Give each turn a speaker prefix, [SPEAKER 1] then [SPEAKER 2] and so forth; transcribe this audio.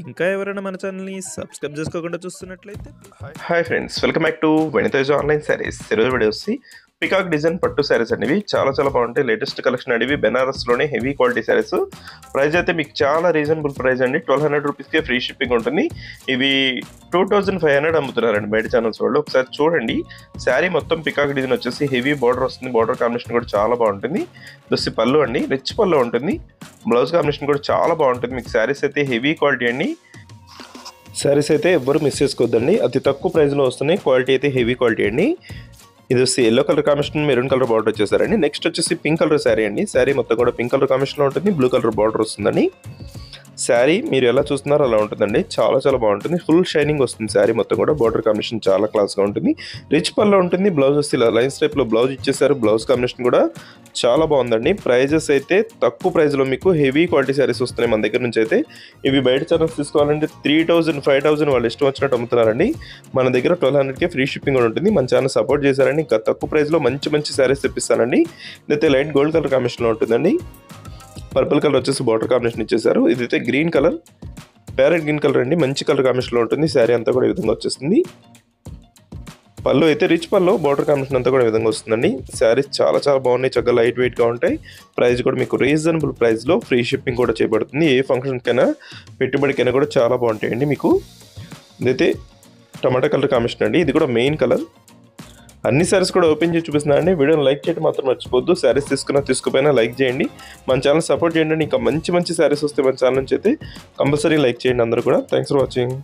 [SPEAKER 1] ఇంకా ఎవరైనా మన ఛానల్‌ని సబ్స్క్రైబ్ చేసుకోకుండా చూస్తున్నట్లయితే
[SPEAKER 2] hi friends, welcome back to Vaniteja online saris. ఈరోజు వీడియో వచ్చి పికాక్ డిజైన్ పట్టు శారీస్ అనేవి చాలా బాగుంటాయి. లేటెస్ట్ కలెక్షన్ అనేవి బెనారస్లోనే హెవీ క్వాలిటీ శారీస్. ప్రైస్ అయితే మీకు చాలా రీజనబుల్ ప్రైస్ అండి. 1200 రూపీస్కే ఫ్రీ షిప్పింగ్ ఉంటుంది. ఇవి 2500 అమ్ముతున్నారండి బయట ఛానల్స్ వాళ్ళు. ఒకసారి చూడండి. శారీ మొత్తం పికాక్ డిజైన్ వచ్చేసి హెవీ బార్డర్ వస్తుంది. బార్డర్ కాంబినేషన్ కూడా చాలా బాగుంటుంది. దొస్సి పళ్ళు అండి, రిచ్ పళ్ళు ఉంటుంది. బ్లౌజ్ కాంబినేషన్ కూడా చాలా బాగుంటుంది. మీకు శారీస్ అయితే హెవీ క్వాలిటీ అండి. శారీస్ అయితే ఎవ్వరు మిస్ చేసుకోవద్దండి. అతి తక్కువ ప్రైస్లో వస్తున్నాయి. క్వాలిటీ అయితే హెవీ క్వాలిటీ అండి. ఇది వచ్చి yellow colour combination, maroon colour border వచ్చేసారండి. నెక్స్ట్ వచ్చేసి పింక్ కలర్ శారీ అండి. శారీ మొత్తం కూడా పింక్ కలర్ కాంబినేషన్లో ఉంటుంది. బ్లూ కలర్ బార్డర్ వస్తుందండి. శారీ మీరు ఎలా చూస్తున్నారో అలా ఉంటుందండి. చాలా బాగుంటుంది. ఫుల్ షైనింగ్ వస్తుంది శారీ మొత్తం కూడా. బార్డర్ కాంబినేషన్ చాలా క్లాస్గా ఉంటుంది. రిచ్ పల్లో ఉంటుంది. బ్లౌజ్ వస్తే ఇలా లైన్స్ టైప్లో బ్లౌజ్ ఇచ్చేసారు. బ్లౌజ్ కాంబినేషన్ కూడా చాలా బాగుందండి. ప్రైజెస్ అయితే తక్కువ ప్రైస్లో మీకు హెవీ క్వాలిటీ శారీస్ వస్తున్నాయి మన దగ్గర నుంచి. అయితే ఇవి బయట ఛానల్స్ తీసుకోవాలంటే 3000 5000 వాళ్ళు ఇష్టం వచ్చినట్టు అమ్ముతున్నారండి. మన దగ్గర 1200కే ఫ్రీ షిప్పింగ్ కూడా ఉంటుంది. మన ఛానల్ సపోర్ట్ చేశారండి. ఇంకా తక్కువ ప్రైస్లో మంచి శారీస్ తెప్పిస్తానండి. ఇదైతే లైట్ గోల్డ్ కలర్ కాంబినేషన్లో ఉంటుందండి. పర్పుల్ కలర్ వచ్చేసి బార్డర్ కాంబినేషన్ ఇచ్చేసారు. ఇదైతే green colour, parrot green colour అండి. మంచి కలర్ కాంబినేషన్లో ఉంటుంది. శారీ అంతా కూడా ఈ విధంగా వచ్చేస్తుంది. పళ్ళు అయితే రిచ్ పళ్ళు, బార్డర్ కాంబినేషన్ అంతా కూడా ఈ విధంగా వస్తుందండి. శారీస్ చాలా బాగున్నాయి. చక్కగా లైట్ వెయిట్గా ఉంటాయి. ప్రైస్ కూడా మీకు రీజనబుల్ ప్రైస్లో ఫ్రీ షిప్పింగ్ కూడా చేయబడుతుంది. ఏ ఫంక్షన్కైనా పెట్టుబడికైనా కూడా చాలా బాగుంటాయండి మీకు. ఇదైతే టమాటా కలర్ కాంబినేషన్ అండి. ఇది కూడా మెయిన్ కలర్. అన్ని శారీస్ కూడా ఓపెన్ చేసి చూపిస్తున్నానండి. వీడియోని లైక్ చేయడం మాత్రం మర్చిపోద్దు. శారీస్ తీసుకోకపోయినా లైక్ చేయండి. మన ఛానల్ సపోర్ట్ చేయండి. ఇంకా మంచి శారీస్ వస్తే మన ఛానల్ నుంచి అయితే కంపల్సరీ లైక్ చేయండి అందరూ కూడా. Thanks for watching.